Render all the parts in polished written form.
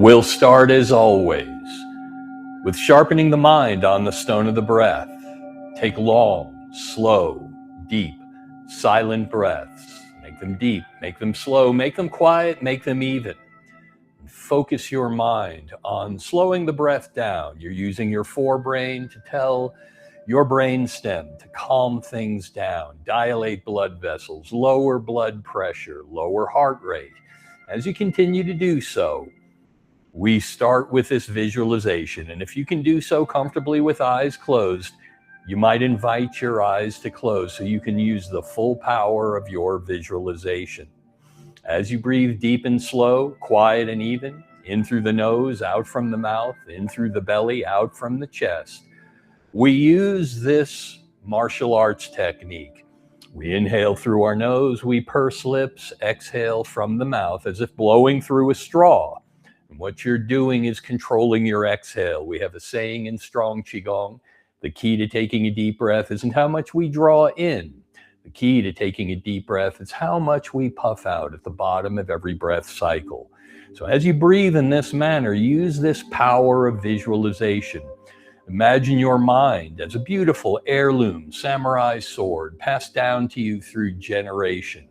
We'll start as always with sharpening the mind on the stone of the breath. Take long, slow, deep, silent breaths. Make them deep, make them slow, make them quiet, make them even. Focus your mind on slowing the breath down. You're using your forebrain to tell your brain stem to calm things down, dilate blood vessels, lower blood pressure, lower heart rate. As you continue to do so, we start with this visualization. And if you can do so comfortably with eyes closed, you might invite your eyes to close so you can use the full power of your visualization. As you breathe deep and slow, quiet and even, in through the nose, out from the mouth, in through the belly, out from the chest, we use this martial arts technique. We inhale through our nose, we purse lips, exhale from the mouth as if blowing through a straw. And what you're doing is controlling your exhale. We have a saying in Strong Qigong, the key to taking a deep breath isn't how much we draw in. The key to taking a deep breath is how much we puff out at the bottom of every breath cycle. So as you breathe in this manner, use this power of visualization. Imagine your mind as a beautiful heirloom samurai sword passed down to you through generations,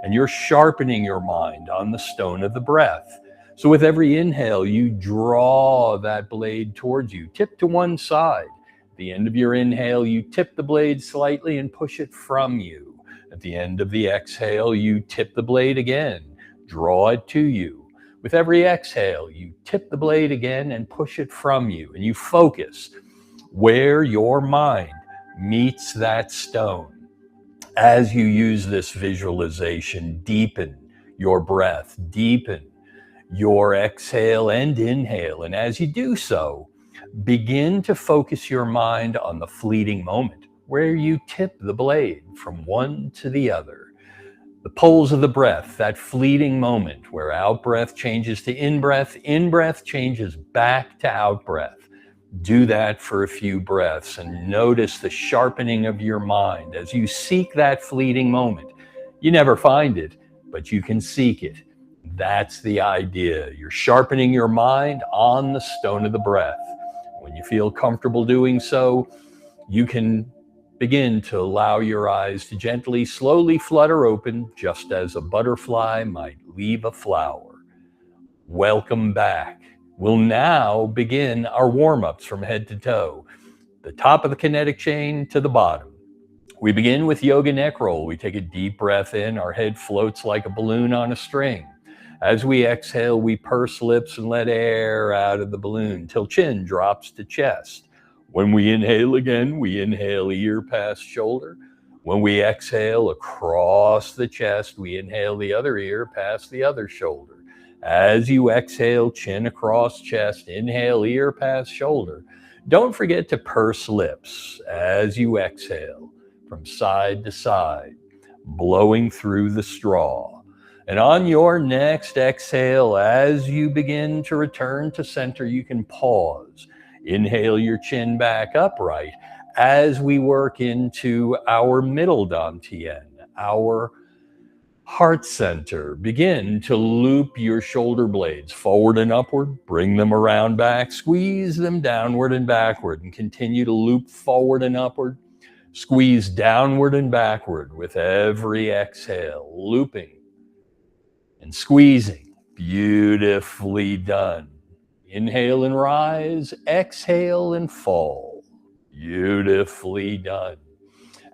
and you're sharpening your mind on the stone of the breath. So with every inhale, you draw that blade towards you, tip to one side. At the end of your inhale, you tip the blade slightly and push it from you. At the end of the exhale, you tip the blade again, draw it to you. With every exhale, you tip the blade again and push it from you, and you focus where your mind meets that stone. As you use this visualization, deepen your breath, deepen your exhale and inhale. And as you do so, begin to focus your mind on the fleeting moment where you tip the blade from one to the other. The pulse of the breath, that fleeting moment where out breath changes to in breath changes back to out breath. Do that for a few breaths and notice the sharpening of your mind as you seek that fleeting moment. You never find it, but you can seek it. That's the idea. You're sharpening your mind on the stone of the breath. When you feel comfortable doing so, you can begin to allow your eyes to gently, slowly flutter open, just as a butterfly might leave a flower. Welcome back. We'll now begin our warm-ups from head to toe. The top of the kinetic chain to the bottom. We begin with yoga neck roll. We take a deep breath in. Our head floats like a balloon on a string. As we exhale, we purse lips and let air out of the balloon till chin drops to chest. When we inhale again, we inhale ear past shoulder. When we exhale across the chest, we inhale the other ear past the other shoulder. As you exhale, chin across chest, inhale ear past shoulder. Don't forget to purse lips as you exhale from side to side, blowing through the straw. And on your next exhale, as you begin to return to center, you can pause. Inhale your chin back upright as we work into our middle dantian, our heart center. Begin to loop your shoulder blades forward and upward, bring them around back, squeeze them downward and backward, and continue to loop forward and upward. Squeeze downward and backward with every exhale, looping and squeezing. Beautifully done. Inhale and rise, exhale and fall. Beautifully done.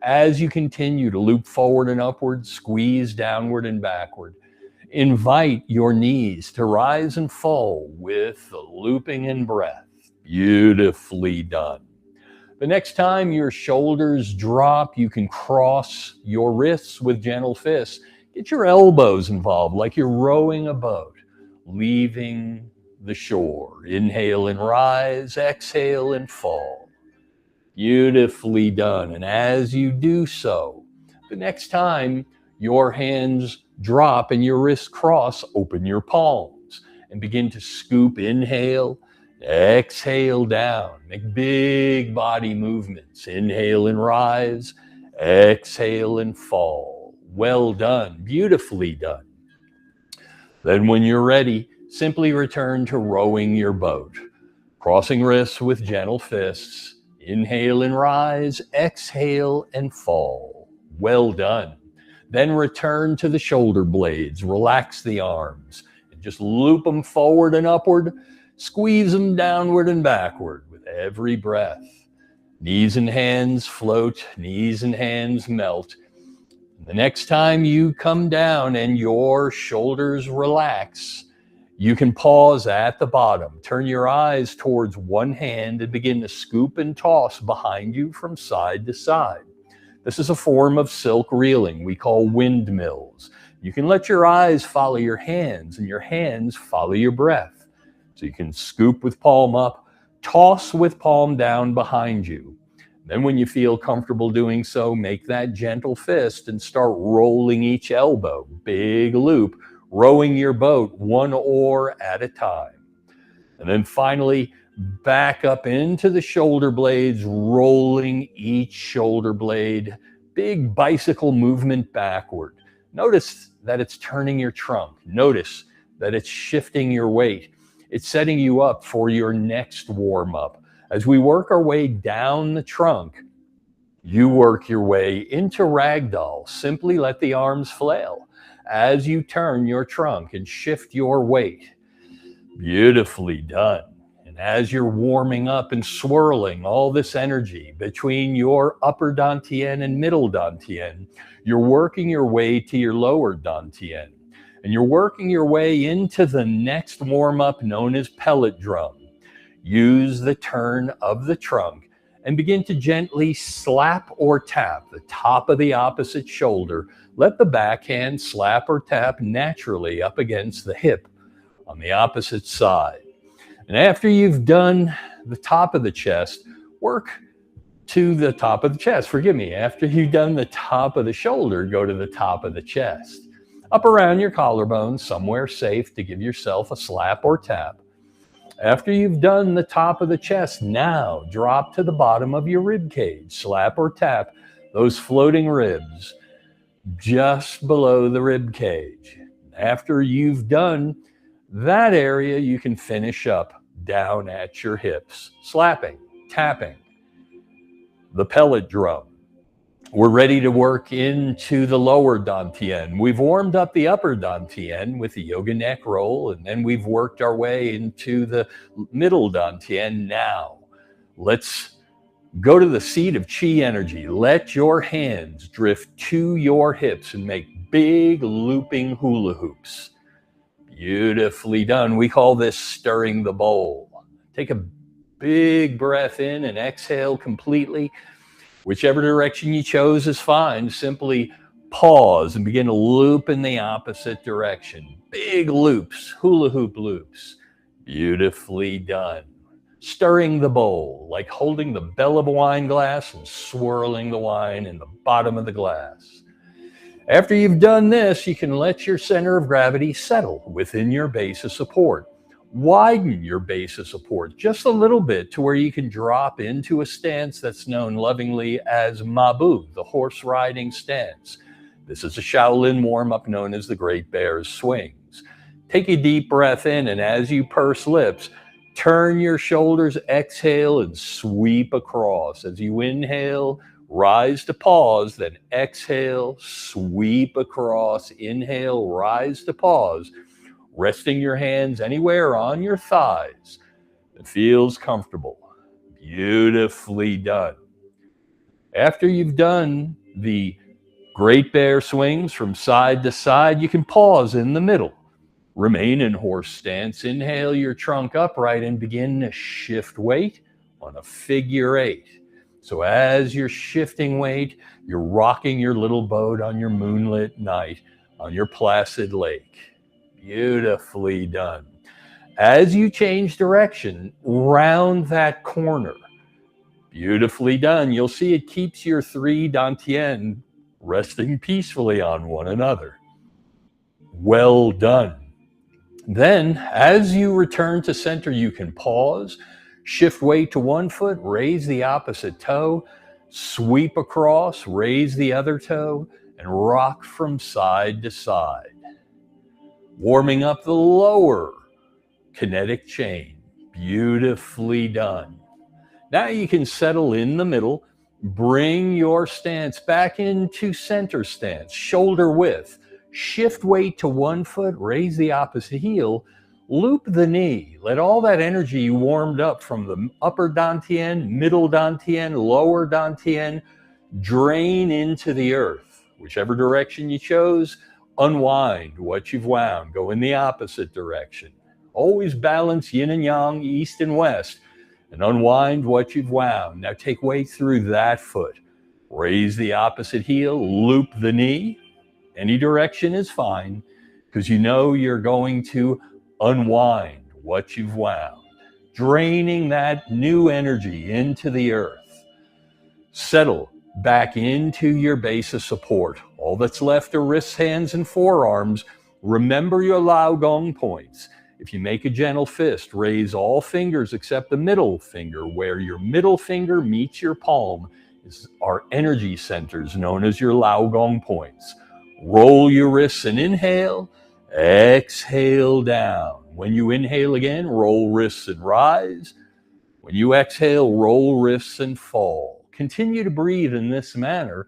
As you continue to loop forward and upward, squeeze downward and backward, invite your knees to rise and fall with the looping and breath. Beautifully done. The next time your shoulders drop, you can cross your wrists with gentle fists. Get your elbows involved like you're rowing a boat, leaving the shore. Inhale and rise, exhale and fall. Beautifully done. And as you do so, the next time your hands drop and your wrists cross, open your palms and begin to scoop. Inhale, exhale down. Make big body movements. Inhale and rise, exhale and fall. Well done, beautifully done. Then when you're ready, simply return to rowing your boat. Crossing wrists with gentle fists. Inhale and rise, exhale and fall. Well done. Then return to the shoulder blades. Relax the arms and just loop them forward and upward. Squeeze them downward and backward with every breath. Knees and hands float, knees and hands melt. The next time you come down and your shoulders relax, you can pause at the bottom, turn your eyes towards one hand and begin to scoop and toss behind you from side to side. This is a form of silk reeling we call windmills. You can let your eyes follow your hands and your hands follow your breath. So you can scoop with palm up, toss with palm down behind you. Then when you feel comfortable doing so, make that gentle fist and start rolling each elbow. Big loop, rowing your boat one oar at a time. And then finally, back up into the shoulder blades, rolling each shoulder blade. Big bicycle movement backward. Notice that it's turning your trunk. Notice that it's shifting your weight. It's setting you up for your next warm-up. As we work our way down the trunk, you work your way into ragdoll. Simply let the arms flail as you turn your trunk and shift your weight. Beautifully done. And as you're warming up and swirling all this energy between your upper dantian and middle dantian, you're working your way to your lower dantian. And you're working your way into the next warm-up known as pellet drum. Use the turn of the trunk and begin to gently slap or tap the top of the opposite shoulder. Let the backhand slap or tap naturally up against the hip on the opposite side. And after you've done the top of the chest, work to the top of the chest. Forgive me. After you've done the top of the shoulder, go to the top of the chest. Up around your collarbone, somewhere safe to give yourself a slap or tap. After you've done the top of the chest, now drop to the bottom of your rib cage. Slap or tap those floating ribs just below the rib cage. After you've done that area, you can finish up down at your hips, slapping, tapping the pellet drum. We're ready to work into the lower dantian. We've warmed up the upper dantian with the yoga neck roll, and then we've worked our way into the middle dantian. Now, let's go to the seat of chi energy. Let your hands drift to your hips and make big looping hula hoops. Beautifully done. We call this stirring the bowl. Take a big breath in and exhale completely. Whichever direction you chose is fine. Simply pause and begin to loop in the opposite direction. Big loops, hula hoop loops. Beautifully done. Stirring the bowl, like holding the bell of a wine glass and swirling the wine in the bottom of the glass. After you've done this, you can let your center of gravity settle within your base of support. Widen your base of support just a little bit to where you can drop into a stance that's known lovingly as Mabu, the horse riding stance. This is a Shaolin warm-up known as the Great Bear's Swings. Take a deep breath in, and as you purse lips, turn your shoulders, exhale, and sweep across. As you inhale, rise to pause, then exhale, sweep across. Inhale, rise to pause. Resting your hands anywhere on your thighs that feels comfortable. Beautifully done. After you've done the Great Bear swings from side to side, you can pause in the middle. Remain in horse stance. Inhale your trunk upright and begin to shift weight on a figure eight. So as you're shifting weight, you're rocking your little boat on your moonlit night on your placid lake. Beautifully done. As you change direction, round that corner. Beautifully done. You'll see it keeps your three dantian resting peacefully on one another. Well done. Then, as you return to center, you can pause, shift weight to one foot, raise the opposite toe, sweep across, raise the other toe, and rock from side to side. Warming up the lower Kinetic change. Beautifully done. Now you can settle in the middle. Bring your stance back into center stance, shoulder width. Shift weight to one foot, raise the opposite heel, loop the knee. Let all that energy warmed up from the upper dantian, middle dantian, lower dantian drain into the earth. Whichever direction you chose, unwind what you've wound. Go in the opposite direction. Always balance yin and yang, east and west, and unwind what you've wound. Now take weight through that foot. Raise the opposite heel, loop the knee. Any direction is fine, because you know you're going to unwind what you've wound, draining that new energy into the earth. Settle back into your base of support. All that's left are wrists, hands, and forearms. Remember your Lao Gong points. If you make a gentle fist, raise all fingers except the middle finger. Where your middle finger meets your palm is our energy centers known as your Lao Gong points. Roll your wrists and inhale, exhale down. When you inhale again, roll wrists and rise. When you exhale, roll wrists and fall. Continue to breathe in this manner.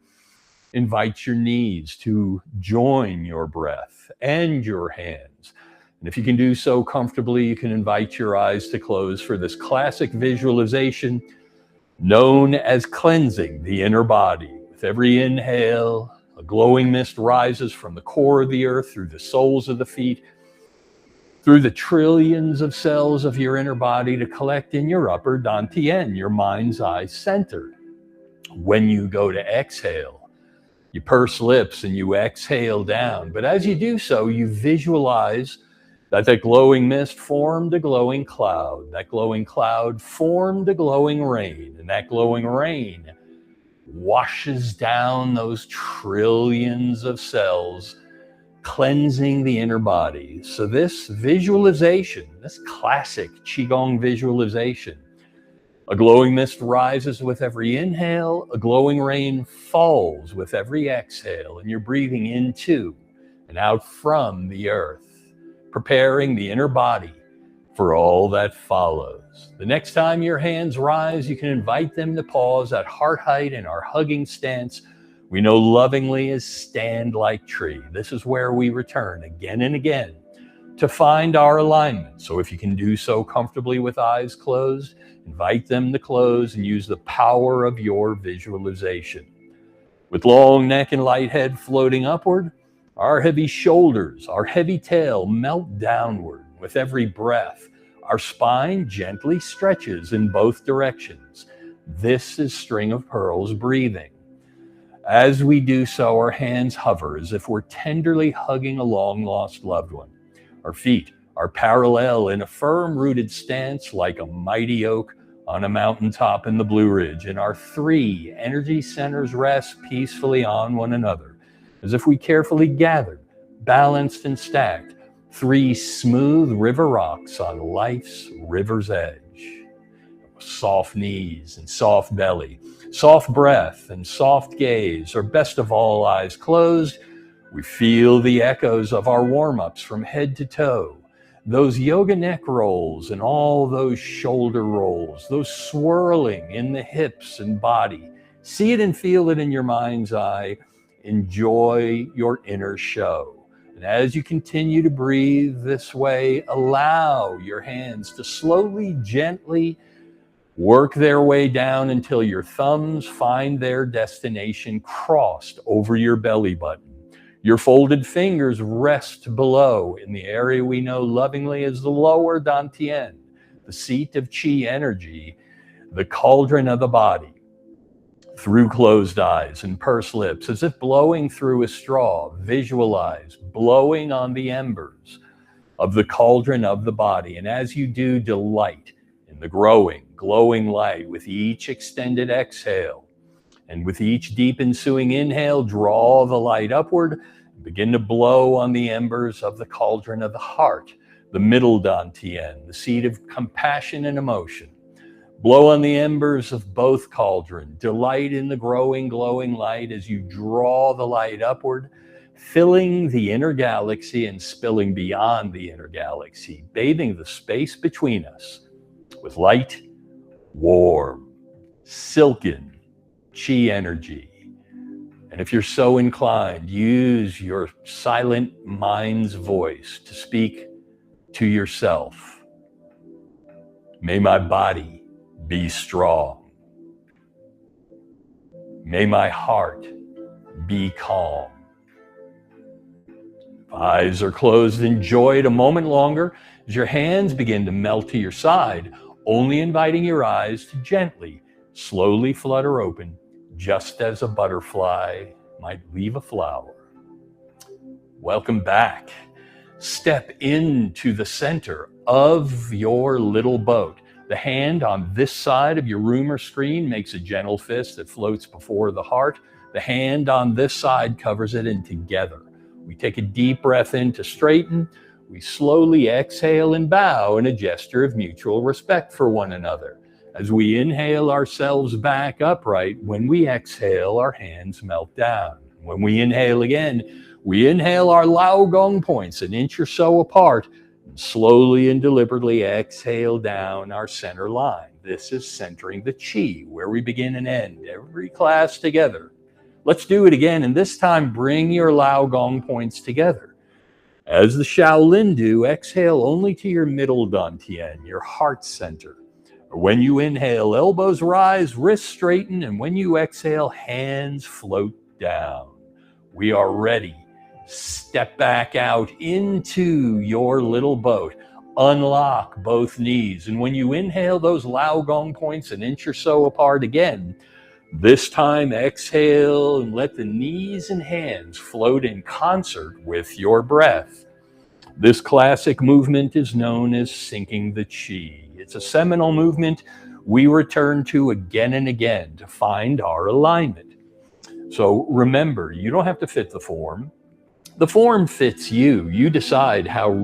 Invite your knees to join your breath and your hands. And if you can do so comfortably, you can invite your eyes to close for this classic visualization known as cleansing the inner body. With every inhale, a glowing mist rises from the core of the earth through the soles of the feet, through the trillions of cells of your inner body to collect in your upper dantian, your mind's eye center. When you go to exhale, you purse lips and you exhale down. But as you do so, you visualize that glowing mist formed a glowing cloud. That glowing cloud formed a glowing rain. And that glowing rain washes down those trillions of cells, cleansing the inner body. So this visualization, this classic Qigong visualization, a glowing mist rises with every inhale, a glowing rain falls with every exhale, and you're breathing into and out from the earth, preparing the inner body for all that follows. The next time your hands rise, you can invite them to pause at heart height in our hugging stance. We know lovingly as stand like tree. This is where we return again and again to find our alignment. So if you can do so comfortably with eyes closed, invite them to close and use the power of your visualization. With long neck and light head floating upward, our heavy shoulders, our heavy tail melt downward. With every breath, our spine gently stretches in both directions. This is String of Pearls breathing. As we do so, our hands hover as if we're tenderly hugging a long-lost loved one. Our feet are parallel in a firm-rooted stance like a mighty oak on a mountaintop in the Blue Ridge, and our three energy centers rest peacefully on one another, as if we carefully gathered, balanced, and stacked three smooth river rocks on life's river's edge. Soft knees and soft belly, soft breath and soft gaze, or best of all, eyes closed. We feel the echoes of our warm-ups from head to toe, those yoga neck rolls and all those shoulder rolls, those swirling in the hips and body. See it and feel it in your mind's eye. Enjoy your inner show. And as you continue to breathe this way, allow your hands to slowly, gently work their way down until your thumbs find their destination crossed over your belly button. Your folded fingers rest below in the area we know lovingly as the lower dantian, the seat of qi energy, the cauldron of the body. Through closed eyes and pursed lips, as if blowing through a straw, visualize blowing on the embers of the cauldron of the body. And as you do, delight in the growing, glowing light with each extended exhale. And with each deep ensuing inhale, draw the light upward and begin to blow on the embers of the cauldron of the heart, the middle dantian, the seat of compassion and emotion. Blow on the embers of both cauldrons. Delight in the growing, glowing light as you draw the light upward. filling the inner galaxy and spilling beyond the inner galaxy, bathing the space between us with light, warm, silken chi energy. And if you're so inclined, use your silent mind's voice to speak to yourself. May my body be strong. May my heart be calm. If eyes are closed, enjoy it a moment longer as your hands begin to melt to your side, only inviting your eyes to gently, slowly flutter open, just as a butterfly might leave a flower. Welcome back. Step into the center of your little boat. The hand on this side of your room or screen makes a gentle fist that floats before the heart. The hand on this side covers it, and together we take a deep breath in to straighten. We slowly exhale and bow in a gesture of mutual respect for one another. As we inhale ourselves back upright, when we exhale, our hands melt down. When we inhale again, we inhale our Lao Gong points an inch or so apart, and slowly and deliberately exhale down our center line. This is centering the Qi, where we begin and end every class together. Let's do it again, and this time bring your Lao Gong points together. As the Shaolin do, exhale only to your middle dantian, your heart center. When you inhale, elbows rise, wrists straighten, and when you exhale, hands float down. We are ready. Step back out into your little boat. Unlock both knees, and when you inhale, those Lao Gong points an inch or so apart again. This time, exhale and let the knees and hands float in concert with your breath. This classic movement is known as sinking the Qi. It's a seminal movement we return to again and again to find our alignment. So remember, you don't have to fit the form. The form fits you. You decide how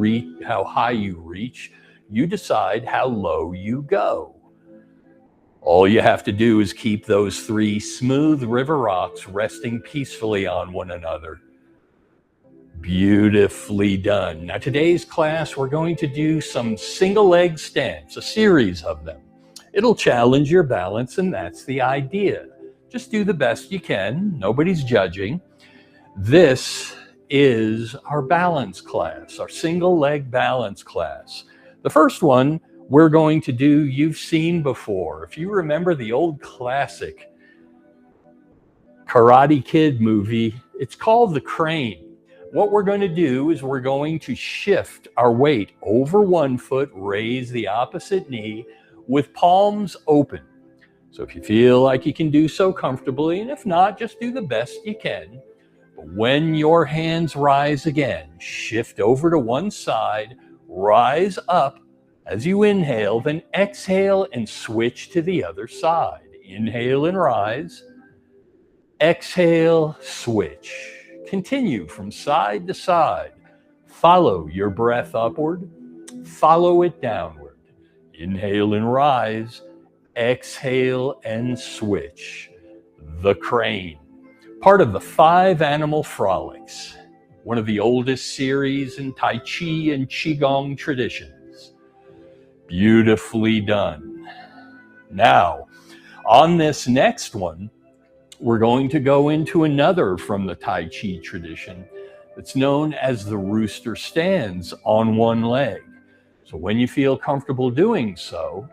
high you reach. You decide how low you go. All you have to do is keep those three smooth river rocks resting peacefully on one another. Beautifully done. Now today's class, we're going to do some single leg stance, a series of them. It'll challenge your balance, and that's the idea. Just do the best you can. Nobody's judging. This is our balance class, our single leg balance class. The first one we're going to do, you've seen before. If you remember the old classic Karate Kid movie, it's called The Crane. What we're going to do is we're going to shift our weight over one foot, raise the opposite knee with palms open. So if you feel like you can do so comfortably, and if not, just do the best you can. But when your hands rise again, shift over to one side, rise up as you inhale, then exhale and switch to the other side. Inhale and rise. Exhale, switch. Continue from side to side. Follow your breath upward. Follow it downward. Inhale and rise. Exhale and switch. The Crane. Part of the 5 Animal Frolics, one of the oldest series in Tai Chi and Qigong traditions. Beautifully done. Now, on this next one, we're going to go into another from the Tai Chi tradition that's known as the rooster stands on one leg. So when you feel comfortable doing so,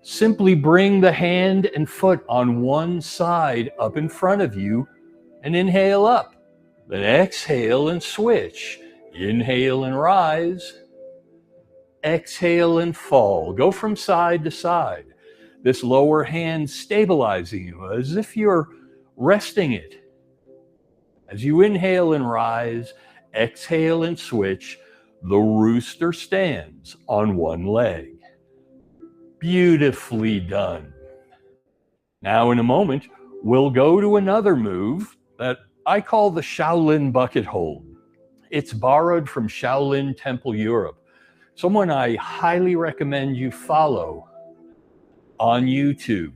simply bring the hand and foot on one side up in front of you and inhale up. Then exhale and switch. Inhale and rise. Exhale and fall. Go from side to side. This lower hand stabilizing you as if you're resting it. As you inhale and rise, exhale and switch, the rooster stands on one leg. Beautifully done. Now in a moment, we'll go to another move that I call the Shaolin bucket hold. It's borrowed from Shaolin Temple Europe, someone I highly recommend you follow on YouTube.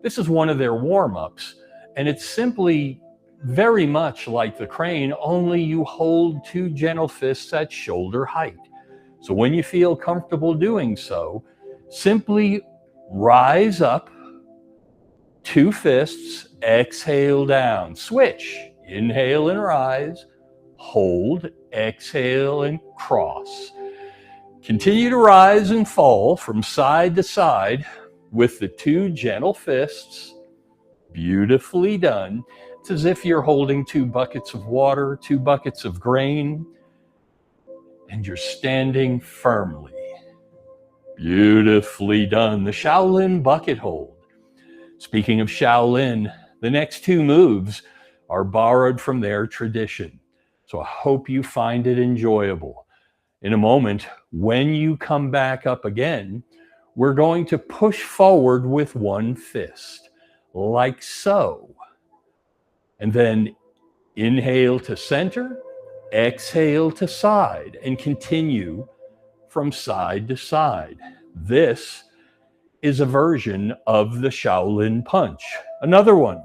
This is one of their warm-ups, and it's simply very much like the crane, only you hold two gentle fists at shoulder height. So when you feel comfortable doing so, simply rise up, two fists, exhale down, switch, inhale and rise, hold, exhale and cross. Continue to rise and fall from side to side with the two gentle fists. Beautifully done. It's as if you're holding two buckets of water, two buckets of grain, and you're standing firmly. Beautifully done. The Shaolin bucket hold. Speaking of Shaolin, the next two moves are borrowed from their tradition. So I hope you find it enjoyable. In a moment, when you come back up again, we're going to push forward with one fist, like so. And then inhale to center, exhale to side, and continue from side to side. This is a version of the Shaolin punch. Another one,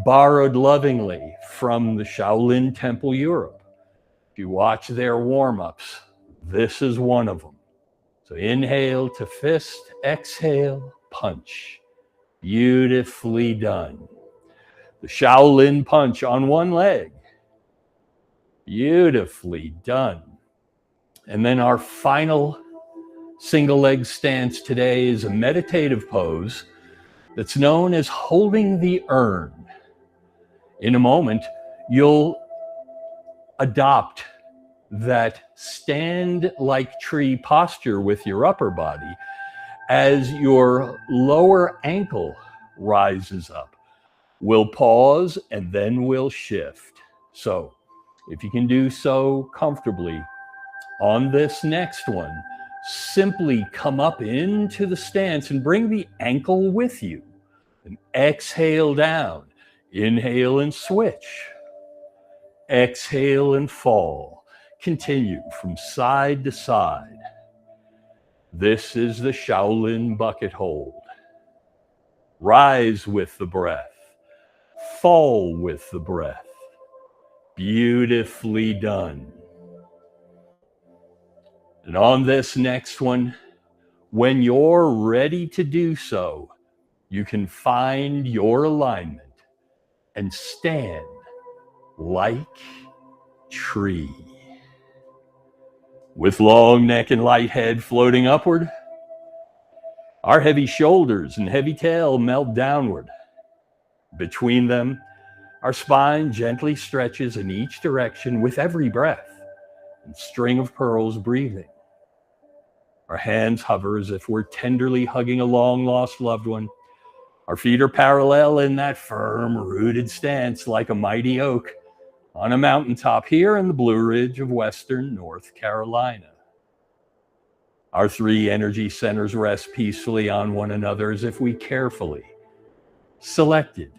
borrowed lovingly from the Shaolin Temple Europe. If you watch their warm-ups, this is one of them. So inhale to fist, exhale, punch. Beautifully done. The Shaolin punch on one leg. Beautifully done. And then our final single leg stance today is a meditative pose that's known as holding the urn. In a moment, you'll adopt that stand like tree posture with your upper body as your lower ankle rises up. We'll pause and then we'll shift. So if you can do so comfortably on this next one, simply come up into the stance and bring the ankle with you. And exhale down. Inhale and switch. Exhale and fall. Continue from side to side. This is the Shaolin bucket hold. Rise with the breath. Fall with the breath. Beautifully done. And on this next one, when you're ready to do so, you can find your alignment and stand like tree. With long neck and light head floating upward, our heavy shoulders and heavy tail melt downward. Between them, our spine gently stretches in each direction with every breath, and string of pearls breathing. Our hands hover as if we're tenderly hugging a long-lost loved one. Our feet are parallel in that firm, rooted stance like a mighty oak on a mountaintop here in the Blue Ridge of Western North Carolina. Our three energy centers rest peacefully on one another as if we carefully selected,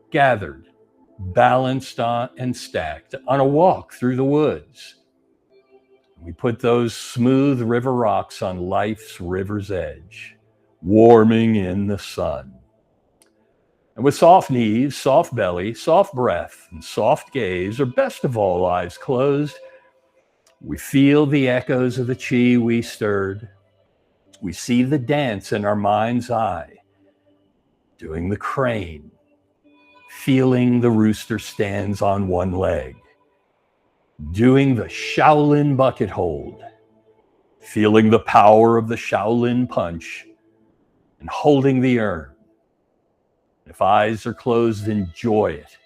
gathered, balanced on and stacked on a walk through the woods. We put those smooth river rocks on life's river's edge, warming in the sun. And with soft knees, soft belly, soft breath, and soft gaze, or best of all, eyes closed, we feel the echoes of the chi we stirred. We see the dance in our mind's eye, doing the crane, feeling the rooster stands on one leg, doing the Shaolin bucket hold, feeling the power of the Shaolin punch, and holding the urn. If eyes are closed, enjoy it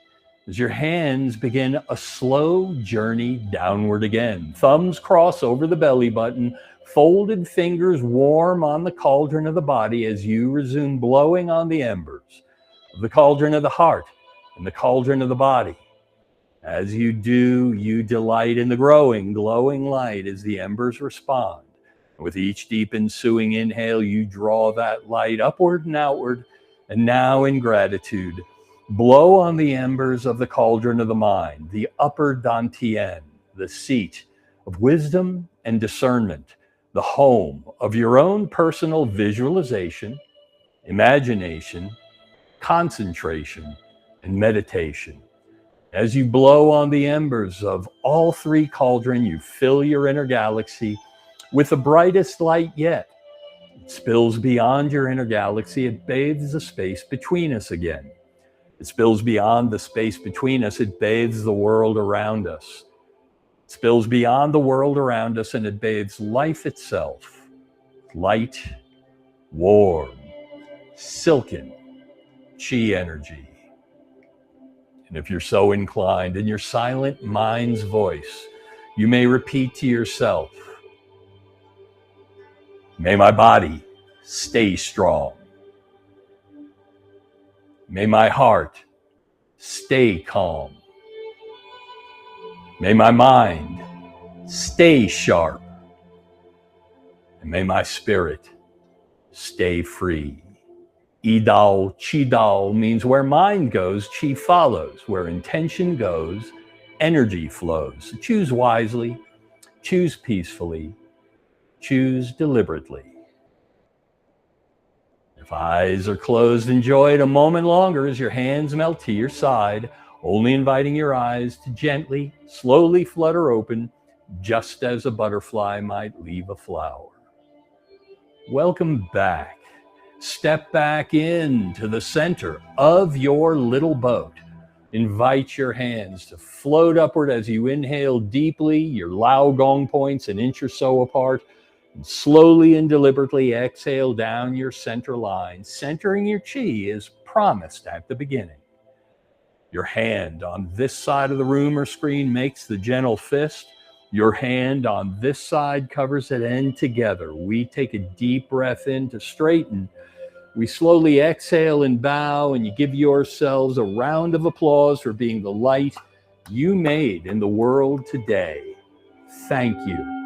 as your hands begin a slow journey downward again. Thumbs cross over the belly button, folded fingers warm on the cauldron of the body as you resume blowing on the embers of the cauldron of the heart and the cauldron of the body. As you do, you delight in the growing, glowing light as the embers respond. With each deep ensuing inhale, you draw that light upward and outward. And now in gratitude, blow on the embers of the cauldron of the mind, the upper dantian, the seat of wisdom and discernment, the home of your own personal visualization, imagination, concentration, and meditation. As you blow on the embers of all three cauldron, you fill your inner galaxy with the brightest light yet. It spills beyond your inner galaxy. It bathes the space between us again. It spills beyond the space between us. It bathes the world around us. It spills beyond the world around us, and it bathes life itself. Light, warm, silken, chi energy. And if you're so inclined, in your silent mind's voice, you may repeat to yourself, may my body stay strong. May my heart stay calm. May my mind stay sharp. And may my spirit stay free. Idao, Qidao means where mind goes, Qi follows. Where intention goes, energy flows. Choose wisely, choose peacefully, choose deliberately. If eyes are closed, enjoy it a moment longer as your hands melt to your side, only inviting your eyes to gently, slowly flutter open, just as a butterfly might leave a flower. Welcome back. Step back into the center of your little boat. Invite your hands to float upward as you inhale deeply, your Lao Gong points an inch or so apart, and slowly and deliberately exhale down your center line, centering your chi as promised at the beginning. Your hand on this side of the room or screen makes the gentle fist. Your hand on this side covers it, and together we take a deep breath in to straighten. We slowly exhale and bow, and you give yourselves a round of applause for being the light you made in the world today. Thank you.